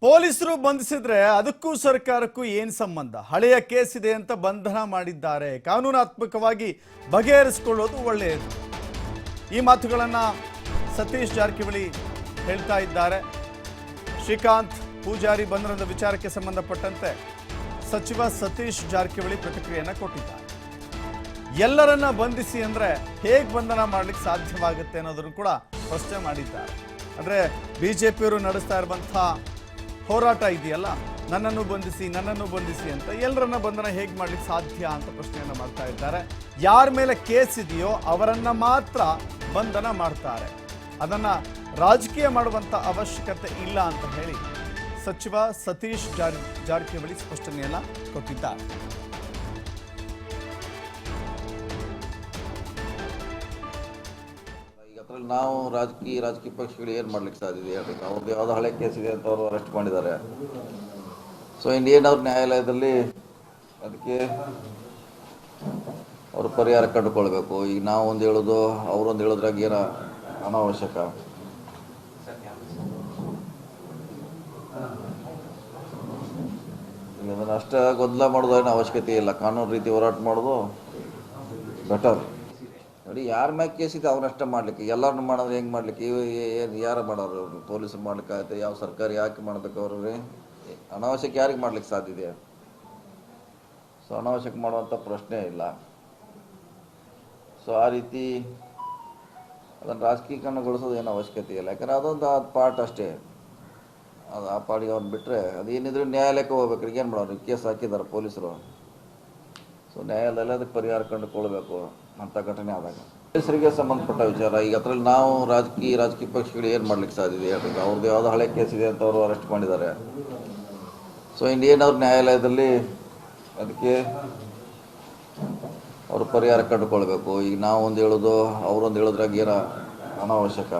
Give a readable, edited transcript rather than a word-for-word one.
ಪೊಲೀಸರು ಬಂಧಿಸಿದ್ರೆ ಅದಕ್ಕೂ ಸರ್ಕಾರಕ್ಕೂ ಏನು ಸಂಬಂಧ? ಹಳೆಯ ಕೇಸ್ ಇದೆ ಅಂತ ಬಂಧನ ಮಾಡಿದ್ದಾರೆ. ಕಾನೂನಾತ್ಮಕವಾಗಿ ಬಗೆಹರಿಸಿಕೊಳ್ಳೋದು ಒಳ್ಳೆಯದು. ಈ ಮಾತುಗಳನ್ನು ಸತೀಶ್ ಜಾರಕಿಹೊಳಿ ಹೇಳ್ತಾ ಇದ್ದಾರೆ. ಶ್ರೀಕಾಂತ್ ಪೂಜಾರಿ ಬಂಧನದ ವಿಚಾರಕ್ಕೆ ಸಂಬಂಧಪಟ್ಟಂತೆ ಸಚಿವ ಸತೀಶ್ ಜಾರಕಿಹೊಳಿ ಪ್ರತಿಕ್ರಿಯೆಯನ್ನು ಕೊಟ್ಟಿದ್ದಾರೆ. ಎಲ್ಲರನ್ನ ಬಂಧಿಸಿ ಅಂದ್ರೆ ಹೇಗೆ ಬಂಧನ ಮಾಡಲಿಕ್ಕೆ ಸಾಧ್ಯವಾಗುತ್ತೆ ಅನ್ನೋದನ್ನು ಕೂಡ ಪ್ರಶ್ನೆ ಮಾಡಿದ್ದಾರೆ. ಅಂದರೆ ಬಿಜೆಪಿಯವರು ನಡೆಸ್ತಾ ಇರುವಂತಹ ಹೋರಾಟ ಇದೆಯಲ್ಲ, ನನ್ನನ್ನು ಬಂಧಿಸಿ ಅಂತ ಎಲ್ಲರನ್ನ ಬಂಧನ ಹೇಗೆ ಮಾಡ್ಲಿಕ್ಕೆ ಸಾಧ್ಯ ಅಂತ ಪ್ರಶ್ನೆಯನ್ನು ಮಾಡ್ತಾ ಇದ್ದಾರೆ. ಯಾರ ಮೇಲೆ ಕೇಸ್ ಇದೆಯೋ ಅವರನ್ನ ಮಾತ್ರ ಬಂಧನ ಮಾಡ್ತಾರೆ, ಅದನ್ನ ರಾಜಕೀಯ ಮಾಡುವಂತ ಅವಶ್ಯಕತೆ ಇಲ್ಲ ಅಂತ ಹೇಳಿ ಸಚಿವ ಸತೀಶ್ ಜಾರಕಿಹೊಳಿ ಸ್ಪಷ್ಟನೆಯನ್ನ ಕೊಟ್ಟಿದ್ದಾರೆ. ನಾವು ರಾಜಕೀಯ ಪಕ್ಷಗಳು ಏನು ಮಾಡ್ಲಿಕ್ಕೆ ಸಾಧ್ಯ ಇದೆ ಹೇಳಿ? ಅವ್ರದ್ದು ಯಾವುದೋ ಹಳೆ ಕೇಸ್ ಇದೆ ಅಂತ ಅವರು ಅರೆಸ್ಟ್ ಮಾಡಿದ್ದಾರೆ. ಸೊ ಇನ್ನೇನವ್ರ ನ್ಯಾಯಾಲಯದಲ್ಲಿ ಅದಕ್ಕೆ ಅವರು ಪರಿಹಾರ ಕಂಡುಕೊಳ್ಬೇಕು. ಈಗ ನಾವು ಒಂದು ಹೇಳೋದು ಅವರೊಂದು ಹೇಳೋದ್ರಾಗ ಏನೋ ಅನಾವಶ್ಯಕ. ಇದನ್ನು ಅಷ್ಟೇ ಗೊಂದಲ ಮಾಡೋದು ಏನು ಅವಶ್ಯಕತೆ ಇಲ್ಲ. ಕಾನೂನು ರೀತಿ ಹೋರಾಟ ಮಾಡೋದು ಬೆಟರ್. ನೋಡಿ, ಯಾರ ಮ್ಯಾಗ ಕೇಸ್ ಇದೆ ಅವ್ರನ್ನಷ್ಟೇ ಮಾಡಲಿಕ್ಕೆ, ಎಲ್ಲರನ್ನೂ ಮಾಡಿದ್ರೆ ಹೆಂಗೆ ಮಾಡಲಿಕ್ಕೆ? ಏನು ಯಾರು ಮಾಡೋರು? ಪೊಲೀಸರು ಮಾಡ್ಲಿಕ್ಕಾಗತ್ತೆ? ಯಾವ ಸರ್ಕಾರ ಯಾಕೆ ಮಾಡಬೇಕು? ಅವ್ರಿಗೆ ಅನಾವಶ್ಯಕ ಯಾರಿಗೆ ಮಾಡ್ಲಿಕ್ಕೆ ಸಾಧ್ಯ ಇದೆ? ಸೊ ಅನಾವಶ್ಯಕ ಮಾಡುವಂಥ ಪ್ರಶ್ನೆ ಇಲ್ಲ. ಸೊ ಆ ರೀತಿ ಅದನ್ನು ರಾಜಕೀಕರಣಗೊಳಿಸೋದು ಏನು ಅವಶ್ಯಕತೆ ಇಲ್ಲ. ಯಾಕಂದರೆ ಅದೊಂದು ಪಾರ್ಟ್ ಅಷ್ಟೇ. ಅದು ಆ ಪಾರ್ಟಿಗೆ ಅವ್ನು ಬಿಟ್ಟರೆ ಅದೇನಿದ್ರು ನ್ಯಾಯಾಲಯಕ್ಕೆ ಹೋಗ್ಬೇಕು. ಏನು ಮಾಡೋರು? ಕೇಸ್ ಹಾಕಿದ್ದಾರೆ ಪೊಲೀಸರು. ಸೊ ನ್ಯಾಯಾಲಯದಲ್ಲಿ ಅದಕ್ಕೆ ಪರಿಹಾರ ಕಂಡುಕೊಳ್ಬೇಕು ಅಂಥ ಘಟನೆ ಆದಾಗ. ಪೊಲೀಸರಿಗೆ ಸಂಬಂಧಪಟ್ಟ ವಿಚಾರ. ಈಗ ಅದರಲ್ಲಿ ನಾವು ರಾಜಕೀಯ ಪಕ್ಷಗಳು ಏನು ಮಾಡ್ಲಿಕ್ಕೆ ಸಾಧ್ಯ ಇದೆ ಹೇಳಿ? ಅವ್ರದ್ದು ಯಾವುದೋ ಹಳೆ ಕೇಸ್ ಇದೆ ಅಂತ ಅವರು ಅರೆಸ್ಟ್ ಮಾಡಿದ್ದಾರೆ. ಸೊ ಇನ್ನೇನವ್ರ ನ್ಯಾಯಾಲಯದಲ್ಲಿ ಅದಕ್ಕೆ ಅವರು ಪರಿಹಾರ ಕಂಡುಕೊಳ್ಬೇಕು. ಈಗ ನಾವು ಒಂದು ಹೇಳೋದು ಅವರೊಂದು ಹೇಳೋದ್ರಾಗ ಏನೋ ಅನಾವಶ್ಯಕ.